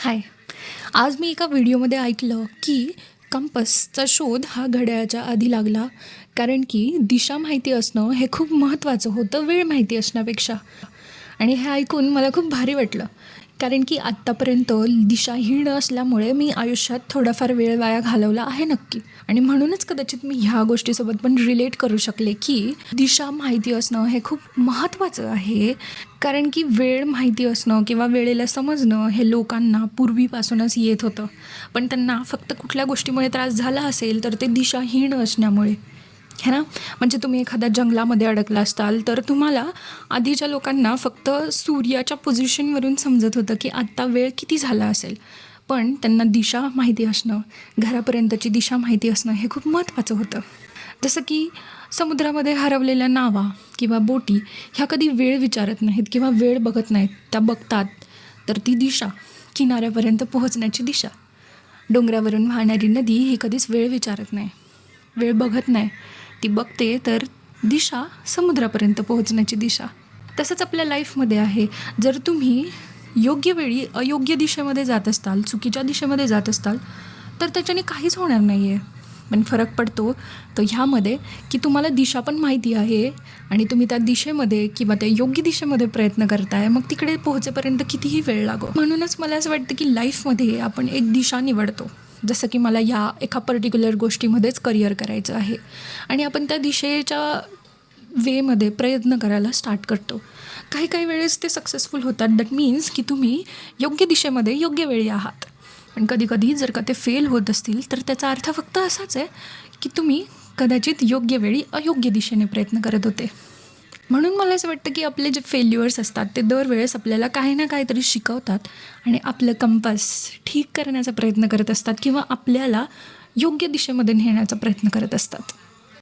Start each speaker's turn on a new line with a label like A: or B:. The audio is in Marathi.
A: हाय. आज मी एका व्हिडिओमध्ये ऐकलं की कंपासचा शोध हा घड्याळाच्या आधी लागला, कारण की दिशा माहिती असणं हे खूप महत्त्वाचं होतं वेळ माहिती असण्यापेक्षा. आणि हे ऐकून मला खूप भारी वाटलं, कारण की आत्तापर्यंत दिशाहीन असल्यामुळे मी आयुष्यात थोडाफार वेळ वाया घालवला आहे नक्की. आणि म्हणूनच कदाचित मी ह्या गोष्टीसोबत पण रिलेट करू शकले की दिशा माहिती असणं हे खूप महत्त्वाचं आहे. कारण की वेळ माहिती असणं किंवा वेळेला समजणं हे लोकांना पूर्वीपासूनच येत होतं, पण त्यांना फक्त कुठल्या गोष्टीमुळे त्रास झाला असेल तर ते दिशाहीन असण्यामुळे, है ना. म्हणजे तुम्ही एखाद्या जंगलामध्ये अडकला असताल तर तुम्हाला आधीच्या लोकांना फक्त सूर्याच्या पोझिशनवरून समजत होतं की आत्ता वेळ किती झाला असेल, पण त्यांना दिशा माहिती असणं, घरापर्यंतची दिशा माहिती असणं हे खूप महत्त्वाचं होतं. जसं की समुद्रामध्ये हरवलेल्या नावा किंवा बोटी ह्या कधी वेळ विचारत नाहीत किंवा वेळ बघत नाहीत, त्या बघतात तर ती दिशा, किनाऱ्यापर्यंत पोहोचण्याची दिशा. डोंगरावरून वाहणारी नदी ही कधीच वेळ विचारत नाही, वेळ बघत नाही, ती बघते तर दिशा, समुद्रापर्यंत पोहोचण्याची दिशा. तसंच आपल्या लाईफमध्ये आहे. जर तुम्ही योग्य वेळी अयोग्य दिशेमध्ये जात असताल, चुकीच्या दिशेमध्ये जात असताल तर त्याच्याने काहीच होणार नाही आहे. पण फरक पडतो तो ह्यामध्ये की तुम्हाला दिशा पण माहिती आहे आणि तुम्ही त्या दिशेमध्ये किंवा त्या योग्य दिशेमध्ये प्रयत्न करताय, मग तिकडे पोहोचेपर्यंत कितीही वेळ लागो. म्हणूनच मला असं वाटतं की लाईफमध्ये आपण एक दिशा निवडतो. जसं की मला ह्या एका पर्टिक्युलर गोष्टीमध्येच करिअर करायचं आहे आणि आपण त्या दिशेच्या वेमध्ये प्रयत्न करायला स्टार्ट करतो. काही काही वेळेस ते सक्सेसफुल होतात. दॅट मीन्स की तुम्ही योग्य दिशेमध्ये योग्य वेळी आहात. पण कधीकधी जर का ते फेल होत असतील तर त्याचा अर्थ फक्त असाच आहे की तुम्ही कदाचित योग्य वेळी अयोग्य दिशेने प्रयत्न करत होते. म्हणून मला असं वाटतं की आपले जे फेल्युअर्स असतात ते दरवेळेस आपल्याला काही ना काहीतरी शिकवतात आणि आपलं कंपास ठीक करण्याचा प्रयत्न करत असतात किंवा आपल्याला योग्य दिशेमध्ये नेण्याचा प्रयत्न करत असतात.